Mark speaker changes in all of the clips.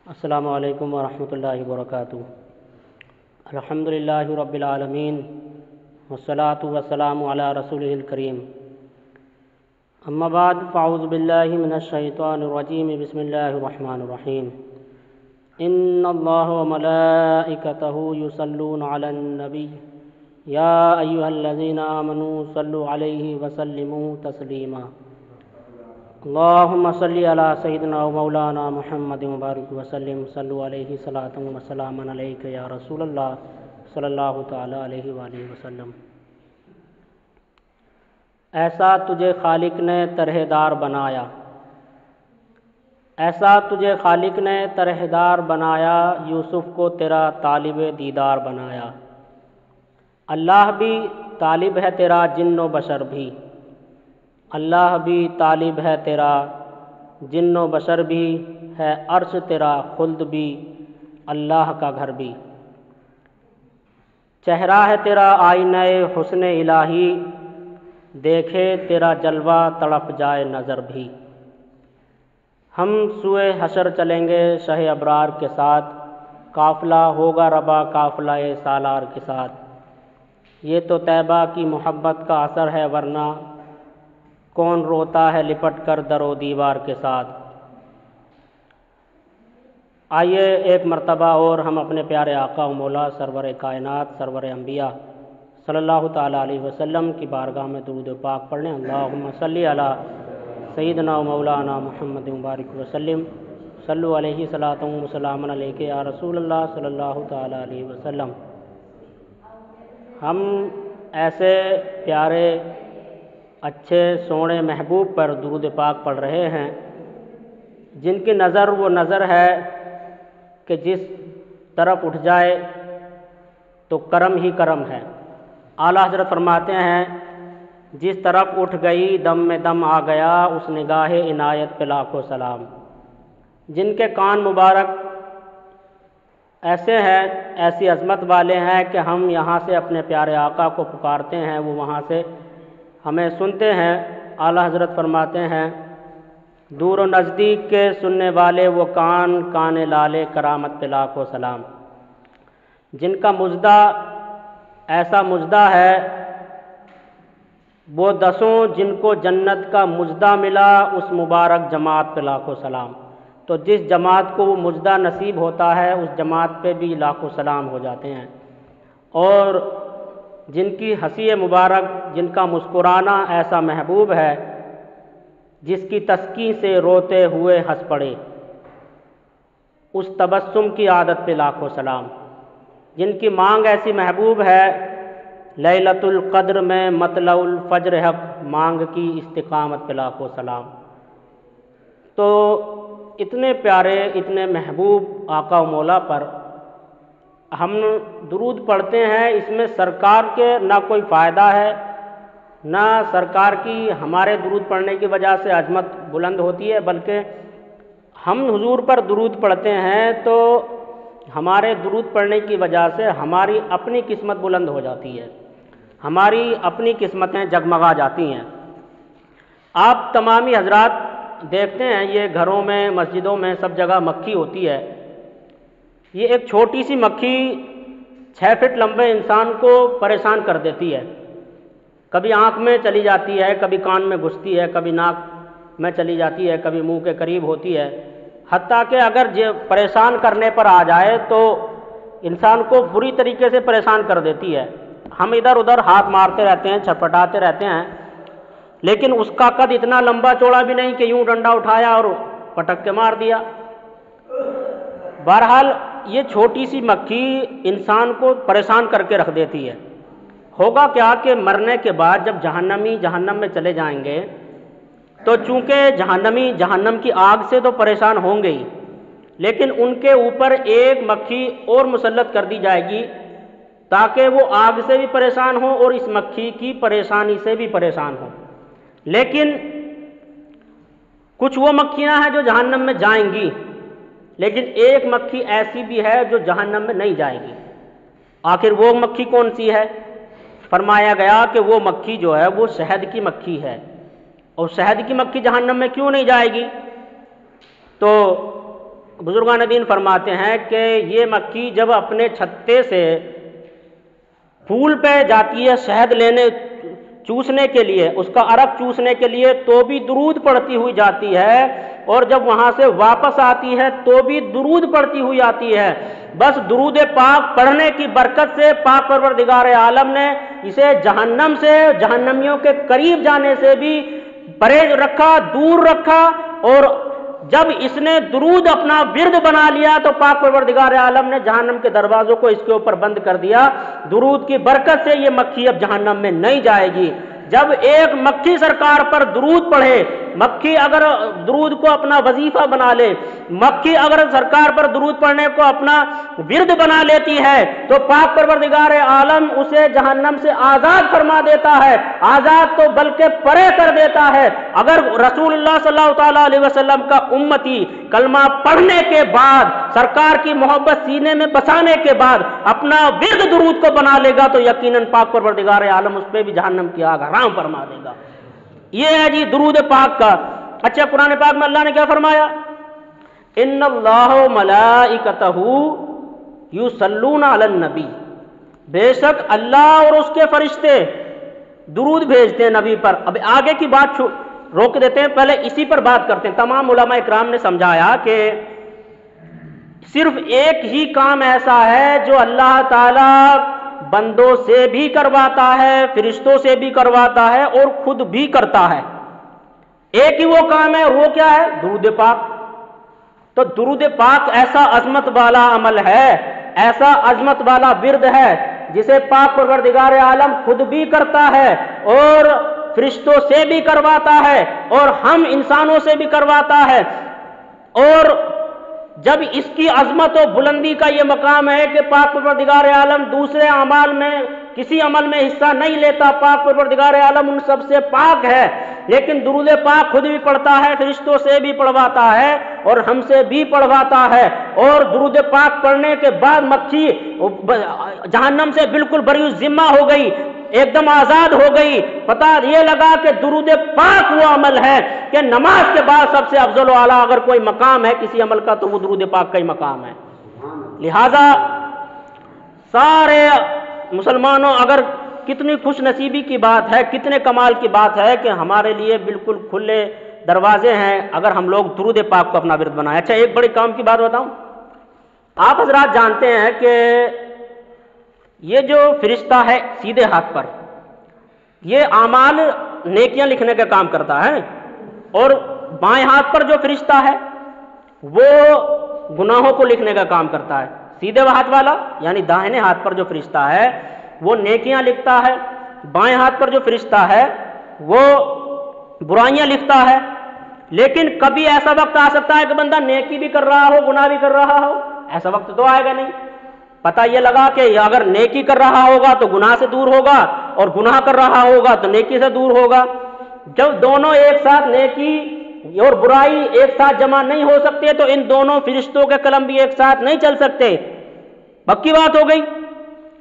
Speaker 1: السلام علیکم ورحمۃ اللہ وبرکاتہ۔ الحمدللہ رب العالمین والصلاة والسلام علی رسولہ الکریم، اما بعد فاعوذ باللہ من الشیطان الرجیم، بسم اللہ الرحمن الرحیم۔ ان اللہ وملائکتہ یصلون علی النبی یا ایہا الذین آمنوا صلوا علیہ وسلموا تسلیما۔ اللہم صلی علی سیدنا و مولانا محمد مبارک وسلم، صلو علیہ صلاۃ و سلام علیک یا رسول اللہ صلی اللہ تعالی علیہ وآلہ وسلم۔ ایسا تجھے خالق نے طرح دار بنایا، ایسا تجھے خالق نے طرح دار بنایا، یوسف کو تیرا طالب دیدار بنایا۔ اللہ بھی طالب ہے تیرا، جن و بشر بھی، اللہ بھی طالب ہے تیرا، جن و بشر بھی، ہے عرش تیرا، خلد بھی، اللہ کا گھر بھی۔ چہرہ ہے تیرا آئینہ حسن الہی، دیکھے تیرا جلوہ تڑپ جائے نظر بھی۔ ہم سوئے حشر چلیں گے شہ ابرار کے ساتھ، قافلہ ہوگا ربا قافلہ سالار کے ساتھ۔ یہ تو طیبہ کی محبت کا اثر ہے، ورنہ کون روتا ہے لپٹ کر در و دیوار کے ساتھ۔ آئیے ایک مرتبہ اور ہم اپنے پیارے آقا و مولا سرور کائنات سرور انبیاء صلی اللہ تعالیٰ علیہ وسلم کی بارگاہ میں درود پاک پڑھ لیں۔ اللہم صلی علی سیدنا و مولانا محمد مبارک وسلم، صلو علیہ صلاۃ و سلام علیک یا رسول اللہ صلی اللہ تعالیٰ علیہ وسلم۔ ہم ایسے پیارے اچھے سونے محبوب پر درود پاک پڑھ رہے ہیں جن کی نظر وہ نظر ہے کہ جس طرف اٹھ جائے تو کرم ہی کرم ہے۔ اعلیٰ حضرت فرماتے ہیں، جس طرف اٹھ گئی دم میں دم آ گیا، اس نگاہ عنایت پہ لاکھوں سلام۔ جن کے کان مبارک ایسے ہیں، ایسی عظمت والے ہیں کہ ہم یہاں سے اپنے پیارے آقا کو پکارتے ہیں، وہ وہاں سے ہمیں سنتے ہیں۔ اعلیٰ حضرت فرماتے ہیں، دور و نزدیک کے سننے والے وہ کان، کان لالے کرامت پہ لاکھوں سلام۔ جن کا مژدہ ایسا مژدہ ہے، وہ دسوں جن کو جنت کا مژدہ ملا، اس مبارک جماعت پہ لاکھوں سلام۔ تو جس جماعت کو وہ مژدہ نصیب ہوتا ہے، اس جماعت پہ بھی لاکھوں سلام ہو جاتے ہیں۔ اور جن کی ہنسی مبارک، جن کا مسکرانا ایسا محبوب ہے، جس کی تسکین سے روتے ہوئے ہنس پڑے، اس تبسم کی عادت پہ لاکھوں سلام۔ جن کی مانگ ایسی محبوب ہے، لیلۃ القدر میں مطلع الفجر حق، مانگ کی استقامت پہ لاکھوں سلام۔ تو اتنے پیارے، اتنے محبوب آقا و مولا پر ہم درود پڑھتے ہیں، اس میں سرکار کے نہ کوئی فائدہ ہے، نہ سرکار کی ہمارے درود پڑھنے کی وجہ سے عظمت بلند ہوتی ہے، بلکہ ہم حضور پر درود پڑھتے ہیں تو ہمارے درود پڑھنے کی وجہ سے ہماری اپنی قسمت بلند ہو جاتی ہے، ہماری اپنی قسمتیں جگمگا جاتی ہیں۔ آپ تمامی حضرات دیکھتے ہیں، یہ گھروں میں، مسجدوں میں، سب جگہ مکھی ہوتی ہے۔ یہ ایک چھوٹی سی مکھی 6 فٹ لمبے انسان کو پریشان کر دیتی ہے۔ کبھی آنکھ میں چلی جاتی ہے، کبھی کان میں گھستی ہے، کبھی ناک میں چلی جاتی ہے، کبھی منہ کے قریب ہوتی ہے، حتیٰ کہ اگر پریشان کرنے پر آ جائے تو انسان کو بری طریقے سے پریشان کر دیتی ہے۔ ہم ادھر ادھر ہاتھ مارتے رہتے ہیں، چھٹپٹاتے رہتے ہیں، لیکن اس کا قد اتنا لمبا چوڑا بھی نہیں کہ یوں ڈنڈا اٹھایا اور پٹک کے مار دیا۔ بہرحال یہ چھوٹی سی مکھی انسان کو پریشان کر کے رکھ دیتی ہے۔ ہوگا کیا کہ مرنے کے بعد جب جہنمی جہنم میں چلے جائیں گے تو چونکہ جہنمی جہنم کی آگ سے تو پریشان ہوں گے ہی، لیکن ان کے اوپر ایک مکھی اور مسلط کر دی جائے گی تاکہ وہ آگ سے بھی پریشان ہوں اور اس مکھی کی پریشانی سے بھی پریشان ہوں۔ لیکن کچھ وہ مکھیاں ہیں جو جہنم میں جائیں گی، لیکن ایک مکھی ایسی بھی ہے جو جہنم میں نہیں جائے گی۔ آخر وہ مکھی کون سی ہے؟ فرمایا گیا کہ وہ مکھی جو ہے وہ شہد کی مکھی ہے، اور شہد کی مکھی جہنم میں کیوں نہیں جائے گی؟ تو بزرگان دین فرماتے ہیں کہ یہ مکھی جب اپنے چھتے سے پھول پہ جاتی ہے شہد لینے چوسنے کے لیے، اس کا عرق چوسنے کے لیے، تو بھی درود پڑھتی ہوئی جاتی ہے، اور جب وہاں سے واپس آتی ہے تو بھی درود پڑھتی ہوئی آتی ہے۔ بس درود پاک پڑھنے کی برکت سے پاک پروردگار عالم نے اسے جہنم سے، جہنمیوں کے قریب جانے سے بھی پرہیز رکھا، دور رکھا، اور جب اس نے درود اپنا ورد بنا لیا تو پاک پروردگار عالم نے جہنم کے دروازوں کو اس کے اوپر بند کر دیا۔ درود کی برکت سے یہ مکھی اب جہنم میں نہیں جائے گی۔ جب ایک مکھی سرکار پر درود پڑھے، مکھی اگر درود کو اپنا وظیفہ بنا لے، مکھی اگر سرکار پر درود پڑھنے کو اپنا ورد بنا لیتی ہے تو پاک پروردگار عالم اسے جہنم سے آزاد فرما دیتا ہے، آزاد تو بلکہ پرے کر دیتا ہے۔ اگر رسول اللہ صلی اللہ تعالیٰ علیہ وسلم کا امتی کلمہ پڑھنے کے بعد، سرکار کی محبت سینے میں بسانے کے بعد اپنا ورد درود کو بنا لے گا تو یقیناً پاک پروردگار عالم اس پہ بھی جہنم کی آگ حرام فرما دے گا۔ یہ ہے جی درود پاک کا۔ اچھا، قرآن پاک میں اللہ نے کیا فرمایا؟ ان اللہ ملائکتہ یصلون علی النبی، بے شک اللہ اور اس کے فرشتے درود بھیجتے ہیں نبی پر۔ اب آگے کی بات روک دیتے ہیں، پہلے اسی پر بات کرتے ہیں۔ تمام علماء اکرام نے سمجھایا کہ صرف ایک ہی کام ایسا ہے جو اللہ تعالی بندوں سے بھی کرواتا ہے، فرشتوں سے بھی کرواتا ہے اور خود بھی کرتا ہے۔ ایک ہی وہ کام ہے، اور وہ کیا ہے؟ درود پاک۔ تو درود پاک ایسا عظمت والا عمل ہے، ایسا عظمت والا ورد ہے جسے پاک پروردگار عالم خود بھی کرتا ہے اور فرشتوں سے بھی کرواتا ہے اور ہم انسانوں سے بھی کرواتا ہے۔ اور جب اس کی عظمت و بلندی کا یہ مقام ہے کہ پاک پروردگار عالم دوسرے اعمال میں کسی عمل میں حصہ نہیں لیتا، پاک پروردگار عالم ان سب سے پاک ہے، لیکن درود پاک خود بھی پڑھتا ہے، فرشتوں سے بھی پڑھواتا ہے اور ہم سے بھی پڑھواتا ہے۔ اور درود پاک پڑھنے کے بعد مکھی جہنم سے بالکل بری ذمہ ہو گئی، ایک دم آزاد ہو گئی۔ پتہ یہ لگا کہ درود پاک وہ عمل ہے کہ نماز کے بعد سب سے افضل و اعلیٰ اگر کوئی مقام ہے کسی عمل کا تو وہ درود پاک کا ہی مقام ہے۔ لہذا سارے مسلمانوں، اگر کتنی خوش نصیبی کی بات ہے، کتنے کمال کی بات ہے کہ ہمارے لیے بالکل کھلے دروازے ہیں اگر ہم لوگ درود پاک کو اپنا ورد بنائیں۔ اچھا، ایک بڑی کام کی بات بتاؤں، آپ حضرات جانتے ہیں کہ یہ جو فرشتہ ہے سیدھے ہاتھ پر، یہ اعمال نیکیاں لکھنے کا کام کرتا ہے، اور بائیں ہاتھ پر جو فرشتہ ہے وہ گناہوں کو لکھنے کا کام کرتا ہے۔ سیدھے ہاتھ والا یعنی داہنے ہاتھ پر جو فرشتہ ہے وہ نیکیاں لکھتا ہے، بائیں ہاتھ پر جو فرشتہ ہے وہ برائیاں لکھتا ہے۔ لیکن کبھی ایسا وقت آ سکتا ہے کہ بندہ نیکی بھی کر رہا ہو، گناہ بھی کر رہا ہو، ایسا وقت تو آئے گا نہیں۔ پتہ یہ لگا کہ اگر نیکی کر رہا ہوگا تو گناہ سے دور ہوگا، اور گناہ کر رہا ہوگا تو نیکی سے دور ہوگا۔ جب دونوں ایک ساتھ، نیکی اور برائی ایک ساتھ جمع نہیں ہو سکتے تو ان دونوں فرشتوں کے قلم بھی ایک ساتھ نہیں چل سکتے۔ پکی بات ہو گئی،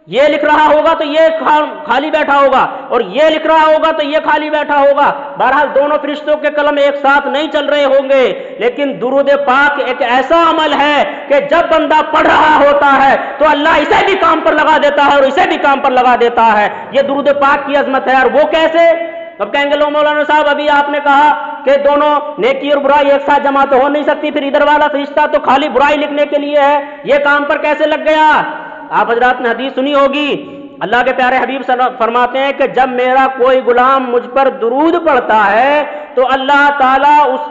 Speaker 1: یہ لکھ رہا ہوگا تو یہ خالی بیٹھا ہوگا، اور یہ لکھ رہا ہوگا تو یہ خالی بیٹھا ہوگا۔ بہرحال دونوں فرشتوں کے قلم ایک ساتھ نہیں چل رہے ہوں گے۔ لیکن درود پاک ایک ایسا عمل ہے کہ جب بندہ پڑھ رہا ہوتا ہے تو اللہ اسے بھی کام پر لگا دیتا ہے اور اسے بھی کام پر لگا دیتا ہے۔ یہ درود پاک کی عظمت ہے۔ اور وہ کیسے؟ اب کہیں گے لو مولانا صاحب ابھی آپ نے کہا کہ دونوں نیکی اور برائی ایک ساتھ جمع تو ہو نہیں سکتی، پھر ادھر والا فرشتہ تو خالی برائی لکھنے کے لیے ہے، یہ کام پر کیسے لگ گیا؟ آپ حضرات نے حدیث سنی ہوگی، اللہ کے پیارے حبیب فرماتے ہیں کہ جب میرا کوئی غلام مجھ پر درود پڑھتا ہے تو اللہ تعالیٰ اس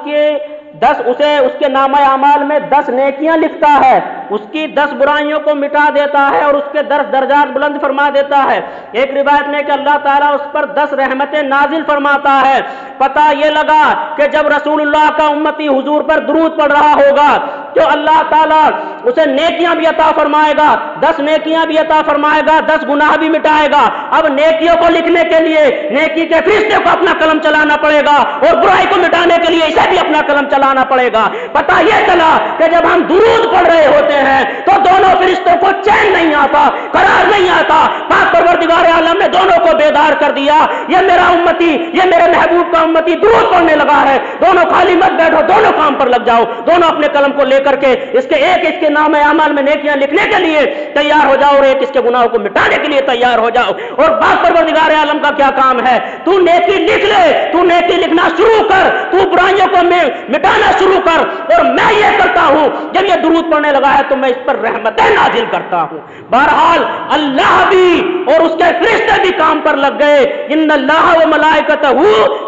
Speaker 1: کے نامہ اعمال میں 10 نیکیاں لکھتا ہے، اس کی 10 برائیوں کو مٹا دیتا ہے اور اس کے 10 درجات بلند فرما دیتا ہے۔ ایک روایت میں کہ اللہ تعالیٰ اس پر 10 رحمتیں نازل فرماتا ہے۔ پتہ یہ لگا کہ جب رسول اللہ کا امتی حضور پر درود پڑھ رہا ہوگا تو اللہ تعالیٰ اسے نیکیاں بھی عطا فرمائے گا، 10 نیکیاں بھی عطا فرمائے گا، 10 گناہ بھی مٹائے گا۔ اب نیکیوں کو لکھنے کے لیے نیکی کے فرشتے کو اپنا قلم چلانا پڑے گا، اور برائی کو مٹانے کے لیے اسے بھی اپنا قلم چلانا پڑے گا۔ پتہ یہ چلا کہ جب ہم درود پڑھ رہے ہوتے ہیں تو دونوں فرشتوں کو چین نہیں آتا، قرار نہیں آتا۔ پاک پروردگار عالم نے دونوں کو بیدار کر دیا، یہ میرا امتی، یہ میرے محبوب کا امتی درود پڑھنے لگا ہے، دونوں خالی مت بیٹھو، دونوں کام پر لگ جاؤ، دونوں اپنے قلم کو لے کر کے اس کے نام اعمال میں نیکیاں لکھنے کے لیے تیار ہو جاؤ اور ایک اس کے گناہوں کو مٹانے کے لیے تیار ہو جاؤ. اور پاک پروردگار عالم کا کیا کام ہے؟ تو نیکی لکھ لے, تو نیکی لکھنا شروع کر, تو برائیوں کو مٹانا شروع کر. اور میں یہ کرتا ہوں, جب یہ درود پڑھنے لگا ہے تو میں اس پر رحمتیں نازل کرتا ہوں. بہرحال اللہ بھی اور اس کے فرشتے بھی کام پر لگ گئے. ان اللہ و ملائکتہ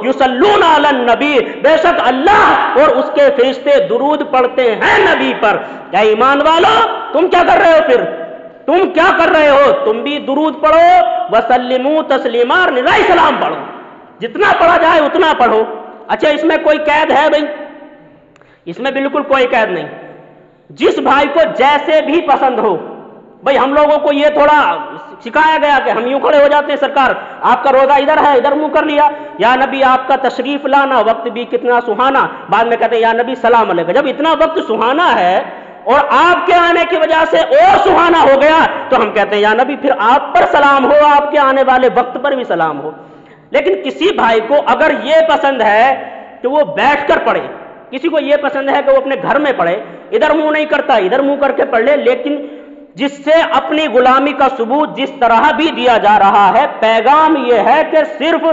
Speaker 1: یصلون علی النبی, بے شک اللہ اور اس کے فرشتے درود پڑھتے ہیں نبی پر. کیا ایمان والو, تم کیا کر رہے ہو؟ پھر تم کیا کر رہے ہو؟ تم بھی درود پڑھو, وسلموا تسلیما, اور نرائی سلام پڑھو, جتنا پڑھا جائے اتنا پڑھو. اچھا اس میں کوئی قید ہے بھائی؟ اس میں بالکل کوئی قید نہیں. جس بھائی کو جیسے بھی پسند ہو, بھائی ہم لوگوں کو یہ تھوڑا سکھایا گیا کہ ہم یوں کھڑے ہو جاتے ہیں, سرکار آپ کا روزہ ادھر ہے, ادھر منہ کر لیا, یا نبی آپ کا تشریف لانا وقت بھی کتنا سہانا, بعد میں کہتے ہیں یا نبی سلام علیکم. جب اتنا وقت سہانا ہے اور آپ کے آنے کی وجہ سے اور سہانا ہو گیا تو ہم کہتے ہیں یا نبی پھر آپ پر سلام ہو, آپ کے آنے والے وقت پر بھی سلام ہو. لیکن کسی بھائی کو اگر یہ پسند ہے کہ وہ بیٹھ کر پڑھے, کسی کو یہ پسند ہے کہ وہ اپنے گھر میں پڑھے, ادھر منہ نہیں کرتا, ادھر منہ کر کے پڑھ لے, لیکن جس سے اپنی غلامی کا ثبوت جس طرح بھی دیا جا رہا ہے, پیغام یہ ہے کہ صرف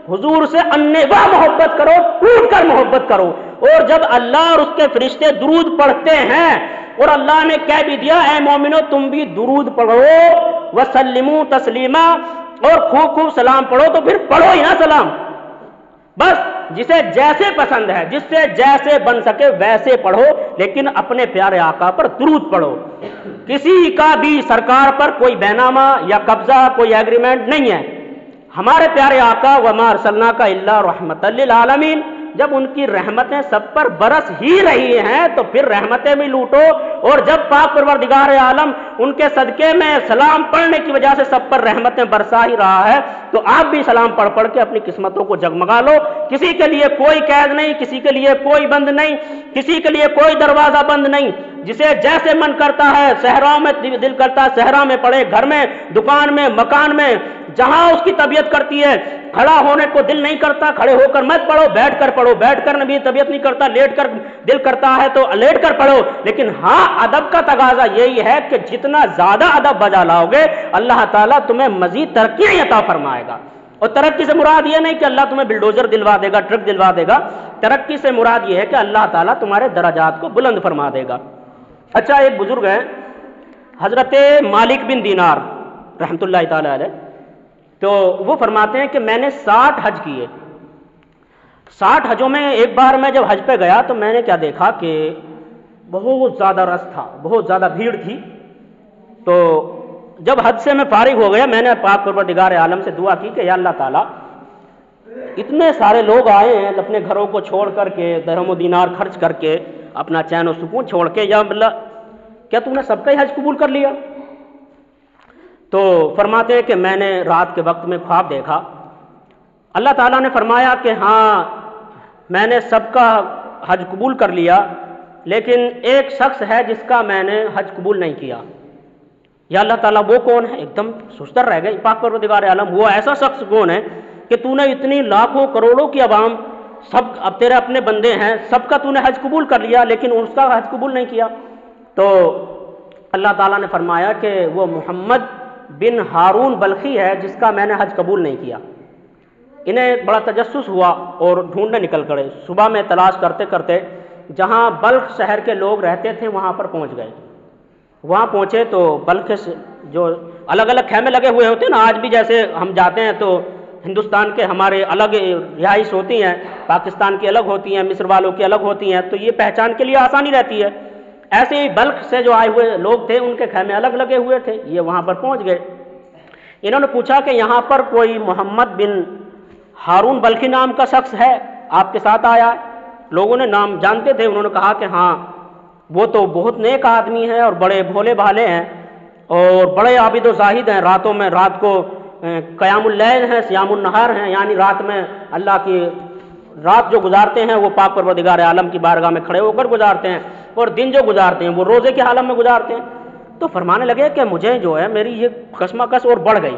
Speaker 1: حضور سے انیوا محبت کرو, ٹوٹ کر محبت کرو. اور جب اللہ اور اس کے فرشتے درود پڑھتے ہیں, اور اللہ نے کہہ بھی دیا اے مومنو تم بھی درود پڑھو, وسلموا تسلیما, اور خوب خوب سلام پڑھو, تو پھر پڑھو ہی نا سلام. بس جسے جیسے پسند ہے, جس سے جیسے بن سکے ویسے پڑھو, لیکن اپنے پیارے آقا پر درود پڑھو. کسی کا بھی سرکار پر کوئی بینامہ یا قبضہ, کوئی ایگریمنٹ نہیں ہے. ہمارے پیارے آقا وما ارسلناک الا رحمۃ للعالمین, جب ان کی رحمتیں سب پر برس ہی رہی ہیں تو پھر رحمتیں بھی لوٹو. اور جب پاک پروردگار عالم ان کے صدقے میں سلام پڑھنے کی وجہ سے سب پر رحمتیں برسا ہی رہا ہے, تو آپ بھی سلام پڑھ پڑھ کے اپنی قسمتوں کو جگمگا لو. کسی کے لیے کوئی قید نہیں, کسی کے لیے کوئی بند نہیں, کسی کے لیے کوئی دروازہ بند نہیں. جسے جیسے من کرتا ہے, صحراؤں میں دل کرتا ہے صحرا میں پڑھے, گھر میں, دکان میں, مکان میں, جہاں اس کی طبیعت کرتی ہے. کھڑا ہونے کو دل نہیں کرتا, کھڑے ہو کر مت پڑھو, بیٹھ کر پڑھو, بیٹھ کر نبی طبیعت نہیں کرتا, لیٹ کر دل کرتا ہے تو لیٹ کر پڑھو. لیکن ہاں ادب کا تقاضا یہی ہے کہ جتنا زیادہ ادب بجا لاؤ گے اللہ تعالیٰ تمہیں مزید ترقیاں عطا فرمائے گا. اور ترقی سے مراد یہ نہیں کہ اللہ تمہیں بلڈوزر دلوا دے گا, ٹرک دلوا دے گا. ترقی سے مراد یہ ہے کہ اللہ تعالیٰ تمہارے درجات کو بلند فرما دے گا. اچھا ایک بزرگ ہیں حضرت مالک بن دینار رحمۃ اللہ تعالی علیہ, تو وہ فرماتے ہیں کہ میں نے 60 حج کیے. 60 حجوں میں ایک بار میں جب حج پہ گیا تو میں نے کیا دیکھا کہ بہت زیادہ رش تھا, بہت زیادہ بھیڑ تھی. تو جب حج سے میں فارغ ہو گیا, میں نے پاک پروردگار عالم سے دعا کی کہ یا اللہ تعالیٰ اتنے سارے لوگ آئے ہیں اپنے گھروں کو چھوڑ کر کے, درہم و دینار خرچ کر کے, اپنا چین و سکون چھوڑ کے, یا اللہ کیا تم نے سب کا ہی حج قبول کر لیا؟ تو فرماتے ہیں کہ میں نے رات کے وقت میں خواب دیکھا, اللہ تعالیٰ نے فرمایا کہ ہاں میں نے سب کا حج قبول کر لیا, لیکن ایک شخص ہے جس کا میں نے حج قبول نہیں کیا. یا اللہ تعالیٰ وہ کون ہے؟ ایک دم سستر رہ گئے. پاک پروردگار عالم وہ ایسا شخص کون ہے کہ تو نے اتنی لاکھوں کروڑوں کی عوام, سب اب تیرے اپنے بندے ہیں, سب کا تو نے حج قبول کر لیا لیکن اس کا حج قبول نہیں کیا. تو اللہ تعالیٰ نے فرمایا کہ وہ محمد بن ہارون بلخی ہے جس کا میں نے حج قبول نہیں کیا. انہیں بڑا تجسس ہوا اور ڈھونڈنے نکل پڑے. صبح میں تلاش کرتے کرتے جہاں بلخ شہر کے لوگ رہتے تھے وہاں پر پہنچ گئے. وہاں پہنچے تو بلخ جو الگ الگ خیمے لگے ہوئے ہوتے ہیں نا, آج بھی جیسے ہم جاتے ہیں تو ہندوستان کے ہمارے الگ رہائش ہوتی ہیں, پاکستان کی الگ ہوتی ہیں, مصر والوں کی الگ ہوتی ہیں, تو یہ پہچان کے لیے آسانی رہتی ہے. ایسے ہی بلخ سے جو آئے ہوئے لوگ تھے ان کے خیمے الگ لگے ہوئے تھے, یہ وہاں پر پہنچ گئے. انہوں نے پوچھا کہ یہاں پر کوئی محمد بن ہارون بلخی نام کا شخص ہے آپ کے ساتھ آیا ہے؟ لوگوں نے نام جانتے تھے. انہوں نے کہا کہ ہاں وہ تو بہت نیک آدمی ہے اور بڑے بھولے بھالے ہیں اور بڑے عابد و زاہد ہیں. راتوں میں رات کو قیام اللیل ہیں, سیام النہار ہیں, یعنی رات میں اللہ کی رات جو گزارتے ہیں وہ پاک پروردگار عالم کی بارگاہ میں کھڑے ہو کر گزارتے ہیں, اور دن جو گزارتے ہیں وہ روزے کے حالت میں گزارتے ہیں. تو فرمانے لگے کہ مجھے جو ہے میری یہ کشمکش اور بڑھ گئی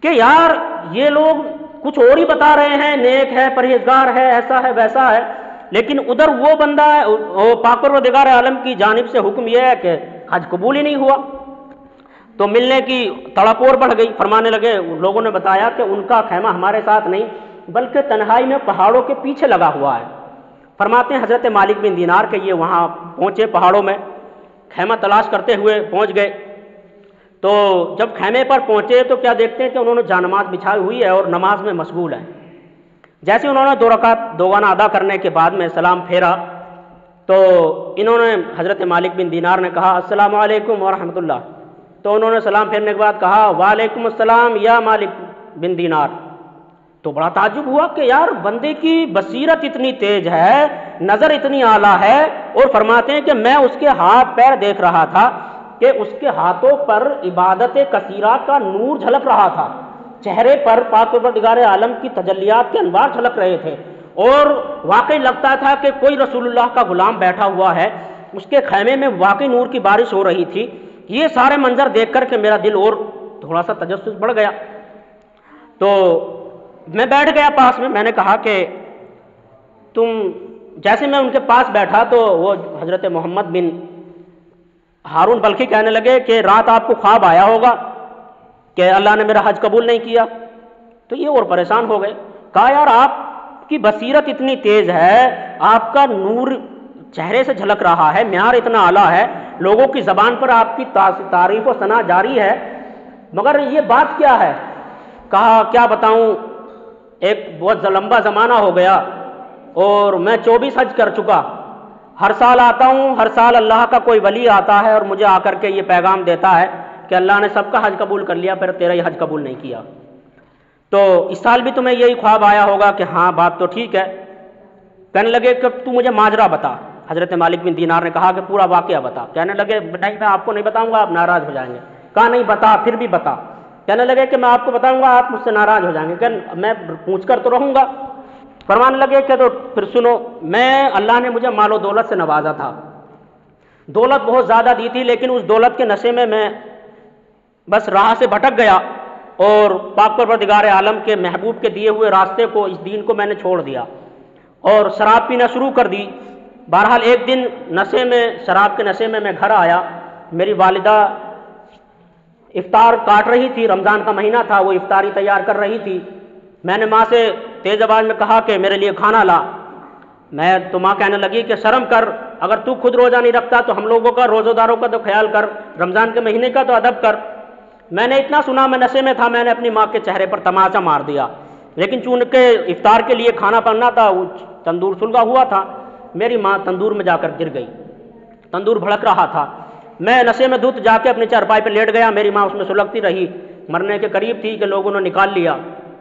Speaker 1: کہ یار یہ لوگ کچھ اور ہی بتا رہے ہیں, نیک ہے, پرہیزگار ہے, ایسا ہے ویسا ہے, لیکن ادھر وہ بندہ پاک پروردگار عالم کی جانب سے حکم یہ ہے کہ حج قبول ہی نہیں ہوا، تو ملنے کی تڑپ اور بڑھ گئی۔ فرمانے لگے، لوگوں نے بتایا کہ ان کا خیمہ ہمارے ساتھ نہیں بلکہ تنہائی میں پہاڑوں کے پیچھے لگا ہوا ہے۔ فرماتے ہیں حضرت مالک بن دینار کہ یہ وہاں پہنچے پہاڑوں میں، خیمہ تلاش کرتے ہوئے پہنچ گئے، تو جب خیمے پر پہنچے تو کیا دیکھتے ہیں کہ انہوں نے جانماز بچھائی ہوئی ہے اور نماز میں مشغول ہیں۔ جیسے انہوں نے 2 رکعت دوگانہ ادا کرنے کے بعد میں سلام پھیرا تو انہوں نے حضرت مالک بن دینار نے کہا السلام علیکم ورحمۃ اللہ، تو انہوں نے سلام پھیرنے کے بعد کہا وعلیکم السلام یا مالک بن دینار۔ تو بڑا تعجب ہوا کہ یار بندے کی بصیرت اتنی تیز ہے، نظر اتنی اعلیٰ ہے، اور فرماتے ہیں کہ میں اس کے ہاتھ پیر دیکھ رہا تھا کہ اس کے ہاتھوں پر عبادت کثیرہ کا نور جھلک رہا تھا، چہرے پر پاک پروردگار عالم کی تجلیات کے انوار جھلک رہے تھے، اور واقعی لگتا تھا کہ کوئی رسول اللہ کا غلام بیٹھا ہوا ہے، اس کے خیمے میں واقعی نور کی بارش ہو رہی تھی۔ یہ سارے منظر دیکھ کر کے میرا دل اور تھوڑا سا تجسس بڑھ گیا، تو میں بیٹھ گیا پاس میں۔ میں نے کہا کہ تم، جیسے میں ان کے پاس بیٹھا تو وہ حضرت محمد بن ہارون بلخی کہنے لگے کہ رات آپ کو خواب آیا ہوگا کہ اللہ نے میرا حج قبول نہیں کیا۔ تو یہ اور پریشان ہو گئے، کہا یار آپ کی بصیرت اتنی تیز ہے، آپ کا نور چہرے سے جھلک رہا ہے، معیار اتنا اعلیٰ ہے، لوگوں کی زبان پر آپ کی تعریف و ثنا جاری ہے، مگر یہ بات کیا ہے؟ کہا کیا بتاؤں، ایک بہت لمبا زمانہ ہو گیا اور میں 24 حج کر چکا، ہر سال آتا ہوں، ہر سال اللہ کا کوئی ولی آتا ہے اور مجھے آ کر کے یہ پیغام دیتا ہے کہ اللہ نے سب کا حج قبول کر لیا، پھر تیرا ہی حج قبول نہیں کیا۔ تو اس سال بھی تمہیں یہی خواب آیا ہوگا کہ ہاں بات تو ٹھیک ہے۔ کہنے لگے کہ تو مجھے ماجرا بتا۔ حضرت مالک بن دینار نے کہا کہ پورا واقعہ بتا۔ کہنے لگے نہیں میں آپ کو نہیں بتاؤں گا، آپ ناراض ہو جائیں گے۔ کہا نہیں بتا، پھر بھی بتا۔ کہنے لگے کہ میں آپ کو بتاؤں گا آپ مجھ سے ناراض ہو جائیں گے، کہ میں پوچھ کر تو رہوں گا۔ فرمانے لگے کہ تو پھر سنو، میں اللہ نے مجھے مال و دولت سے نوازا تھا، دولت بہت زیادہ دی تھی، لیکن اس دولت کے نشے میں بس راہ سے بھٹک گیا اور پاک پروردگار عالم کے محبوب کے دیے ہوئے راستے کو، اس دین کو میں نے چھوڑ دیا اور شراب پینا شروع کر دی۔ بہرحال ایک دن نشے میں، شراب کے نشے میں گھر آیا، میری والدہ افطار کاٹ رہی تھی، رمضان کا مہینہ تھا، وہ افطاری تیار کر رہی تھی۔ میں نے ماں سے تیز آواز میں کہا کہ میرے لیے کھانا لا۔ تو ماں کہنے لگی کہ شرم کر، اگر تو خود روزہ نہیں رکھتا تو ہم لوگوں کا، روزہ داروں کا تو خیال کر، رمضان کے مہینے کا تو ادب کر۔ میں نے اتنا سنا، میں نشے میں تھا، میں نے اپنی ماں کے چہرے پر تماچا مار دیا، لیکن چونکہ افطار کے لیے کھانا بننا تھا، وہ تندور سلگا ہوا تھا، میری ماں تندور میں جا کر گر گئی، تندور بھڑک رہا تھا۔ میں نشے میں دھت جا کے اپنی چارپائی پہ لیٹ گیا، میری ماں اس میں سلگتی رہی، مرنے کے قریب تھی کہ لوگوں نے نکال لیا،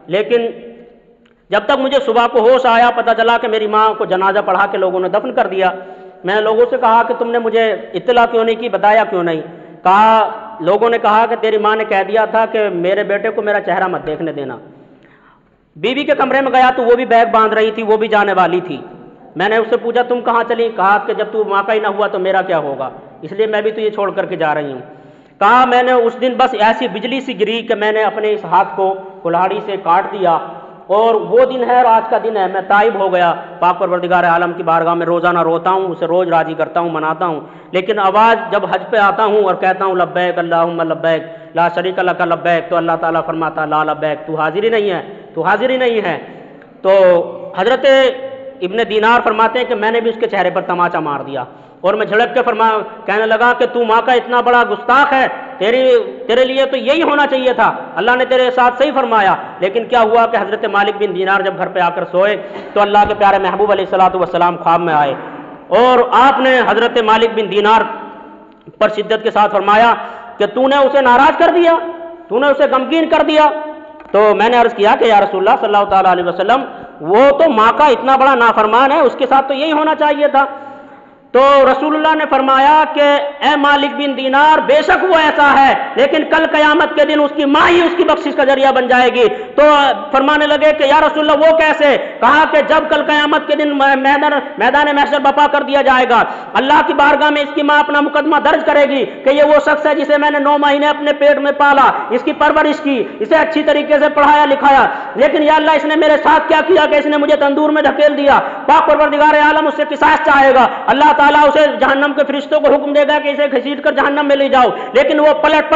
Speaker 1: لیکن جب تک مجھے صبح کو ہوش آیا، پتہ چلا کہ میری ماں کو جنازہ پڑھا کے لوگوں نے دفن کر دیا۔ میں نے لوگوں سے کہا کہ تم نے مجھے اطلاع کیوں نہیں کی، بتایا کیوں نہیں؟ لوگوں نے کہا کہ تیری ماں نے کہہ دیا تھا کہ میرے بیٹے کو میرا چہرہ مت دیکھنے دینا۔ بیوی کے کمرے میں گیا تو وہ بھی بیگ باندھ رہی تھی، وہ بھی جانے والی تھی۔ میں نے اس سے پوچھا تم کہاں چلی؟ کہا کہ جب تو ماں کا ہی نہ ہوا تو میرا کیا ہوگا، اس لیے میں بھی تو یہ چھوڑ کر کے جا رہی ہوں۔ کہا میں نے اس دن بس ایسی بجلی سی گری کہ میں نے اپنے اس ہاتھ کو کلاڑی سے کاٹ دیا، اور وہ دن ہے اور آج کا دن ہے، میں تائب ہو گیا، پاک پروردگار عالم کی بارگاہ میں روزانہ روتا ہوں، اسے روز راضی کرتا ہوں، مناتا ہوں، لیکن آواز جب حج پہ آتا ہوں اور کہتا ہوں لبیک اللہم لبیک لا شریک لک لبیک، تو اللہ تعالیٰ فرماتا لا لبیک، تو حاضر ہی نہیں ہے، تو حاضر ہی نہیں ہے۔ تو حضرت ابن دینار فرماتے ہیں کہ میں نے بھی اس کے چہرے پر تماچا مار دیا، اور میں جھڑک کے کہنے لگا کہ تو ماں کا اتنا بڑا گستاخ ہے، تیرے لیے تو یہی ہونا چاہیے تھا، اللہ نے تیرے ساتھ صحیح فرمایا۔ لیکن کیا ہوا کہ حضرت مالک بن دینار جب گھر پہ آ کر سوئے تو اللہ کے پیارے محبوب علیہ الصلوۃ والسلام خواب میں آئے، اور آپ نے حضرت مالک بن دینار پر شدت کے ساتھ فرمایا کہ تو نے اسے ناراض کر دیا، تو نے اسے غمگین کر دیا۔ تو میں نے عرض کیا کہ یا رسول اللہ صلی اللہ تعالیٰ علیہ وسلم، وہ تو ماں کا اتنا بڑا نافرمان ہے، اس کے ساتھ تو یہی ہونا چاہیے تھا۔ تو رسول اللہ نے فرمایا کہ اے مالک بن دینار، بے شک وہ ایسا ہے، لیکن کل قیامت کے دن اس کی ماں ہی اس کی بخشش کا ذریعہ بن جائے گی۔ تو فرمانے لگے کہ یا رسول اللہ وہ کیسے؟ کہا کہ جب کل قیامت کے دن میدان محشر بپا کر دیا جائے گا، اللہ کی بارگاہ میں اس کی ماں اپنا مقدمہ درج کرے گی کہ یہ وہ شخص ہے جسے میں نے 9 مہینے اپنے پیٹ میں پالا، اس کی پرورش کی، اسے اچھی طریقے سے پڑھایا لکھایا، لیکن یا اللہ اس نے میرے ساتھ کیا کیا کہ اس نے مجھے تندور میں دھکیل دیا۔ پاک پروردگار عالم اس سے قصاص چاہے گا، اللہ تعالیٰ اسے جہنم کے فرشتوں کو حکم دے گا کہ اسے گھسیٹ کر جہنم میں لے جاؤ، لیکن وہ پلٹ